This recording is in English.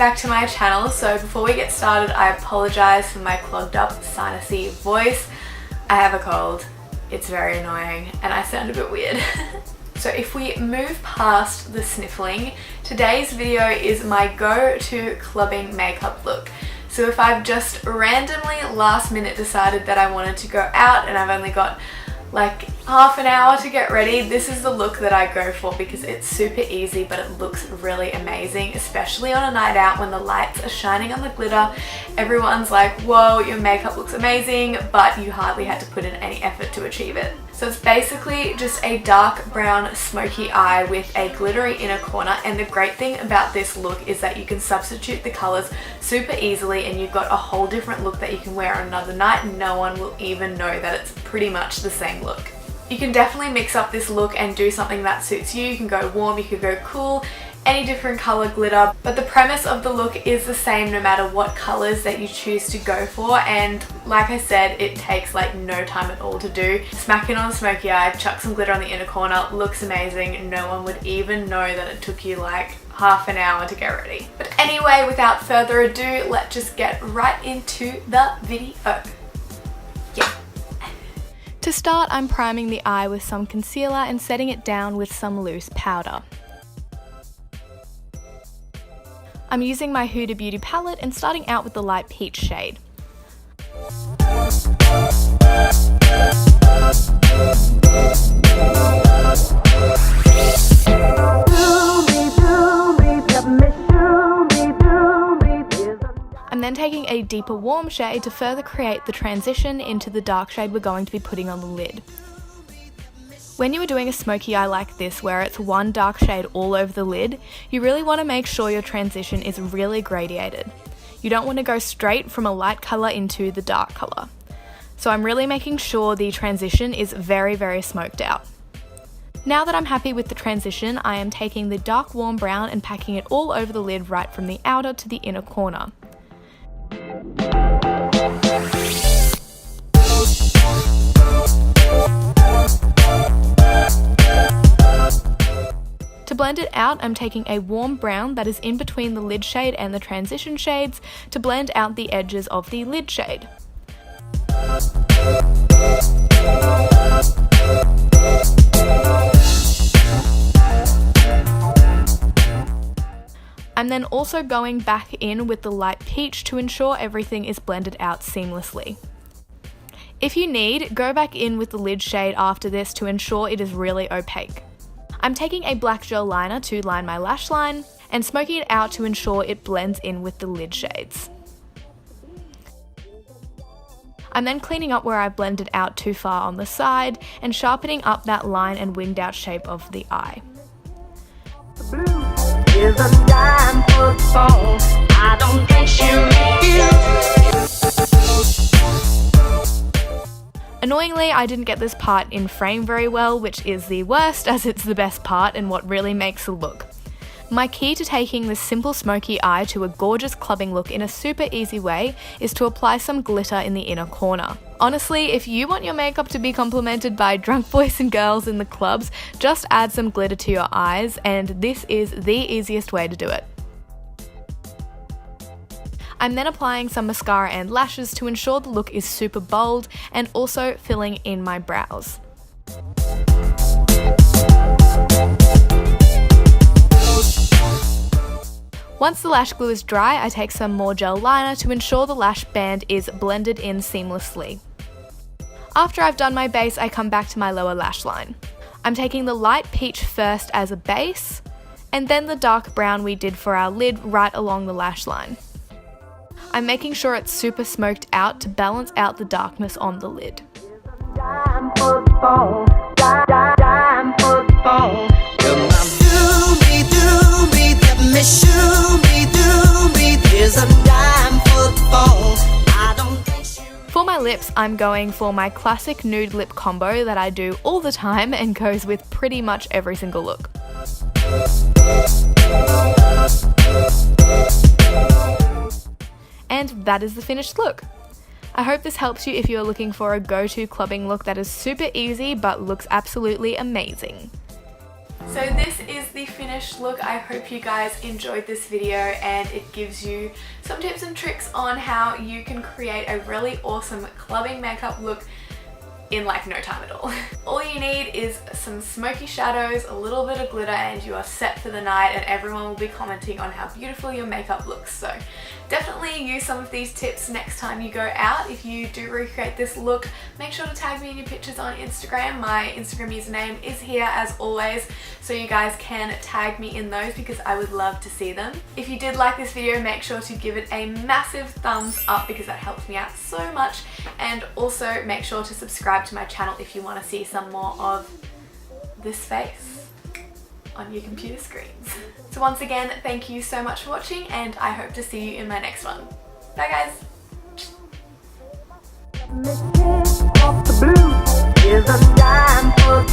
back to my channel. So before we get started, I apologize for my clogged up sinusy voice. I have a cold. It's very annoying and I sound a bit weird. So if we move past the sniffling, today's video is my go-to clubbing makeup look. So if I've just randomly last minute decided that I wanted to go out and I've only got like half an hour to get ready, this is the look that I go for because it's super easy but it looks really amazing, especially on a night out when the lights are shining on the glitter. Everyone's like, whoa, your makeup looks amazing, but you hardly had to put in any effort to achieve it. So it's basically just a dark brown smoky eye with a glittery inner corner, and the great thing about this look is that you can substitute the colours super easily and you've got a whole different look that you can wear on another night and no one will even know that it's pretty much the same look. You can definitely mix up this look and do something that suits you. You can go warm, you could go cool, any different color glitter, but the premise of the look is the same no matter what colors that you choose to go for. And like I said, it takes like no time at all to do. Smack it on a smoky eye, chuck some glitter on the inner corner, looks amazing. No one would even know that it took you like half an hour to get ready. But anyway, without further ado, let's just get right into the video. Yeah. To start, I'm priming the eye with some concealer and setting it down with some loose powder. I'm using my Huda Beauty palette and starting out with the light peach shade. I'm then taking a deeper warm shade to further create the transition into the dark shade we're going to be putting on the lid. When you are doing a smoky eye like this, where it's one dark shade all over the lid, you really want to make sure your transition is really gradiated. You don't want to go straight from a light colour into the dark colour. So I'm really making sure the transition is very, very smoked out. Now that I'm happy with the transition, I am taking the dark warm brown and packing it all over the lid right from the outer to the inner corner. To blend it out, I'm taking a warm brown that is in between the lid shade and the transition shades to blend out the edges of the lid shade. I'm then also going back in with the light peach to ensure everything is blended out seamlessly. If you need, go back in with the lid shade after this to ensure it is really opaque. I'm taking a black gel liner to line my lash line and smoking it out to ensure it blends in with the lid shades. I'm then cleaning up where I blended out too far on the side and sharpening up that line and winged out shape of the eye. Annoyingly, I didn't get this part in frame very well, which is the worst as it's the best part and what really makes the look. My key to taking this simple smoky eye to a gorgeous clubbing look in a super easy way is to apply some glitter in the inner corner. Honestly, if you want your makeup to be complimented by drunk boys and girls in the clubs, just add some glitter to your eyes, and this is the easiest way to do it. I'm then applying some mascara and lashes to ensure the look is super bold and also filling in my brows. Once the lash glue is dry, I take some more gel liner to ensure the lash band is blended in seamlessly. After I've done my base, I come back to my lower lash line. I'm taking the light peach first as a base, and then the dark brown we did for our lid right along the lash line. I'm making sure it's super smoked out to balance out the darkness on the lid. For my lips, I'm going for my classic nude lip combo that I do all the time and goes with pretty much every single look. And that is the finished look. I hope this helps you if you're looking for a go-to clubbing look that is super easy but looks absolutely amazing. So this is the finished look. I hope you guys enjoyed this video and it gives you some tips and tricks on how you can create a really awesome clubbing makeup look in like no time at all. All you need is some smoky shadows, a little bit of glitter, and you are set for the night, and everyone will be commenting on how beautiful your makeup looks. So definitely use some of these tips next time you go out. If you do recreate this look, make sure to tag me in your pictures on Instagram. My Instagram username is here as always, so you guys can tag me in those because I would love to see them. If you did like this video, make sure to give it a massive thumbs up because that helps me out so much, and also make sure to subscribe to my channel if you want to see some more of this face on your computer screens. So once again, thank you so much for watching, and I hope to see you in my next one. Bye guys! Off the blue is a dime for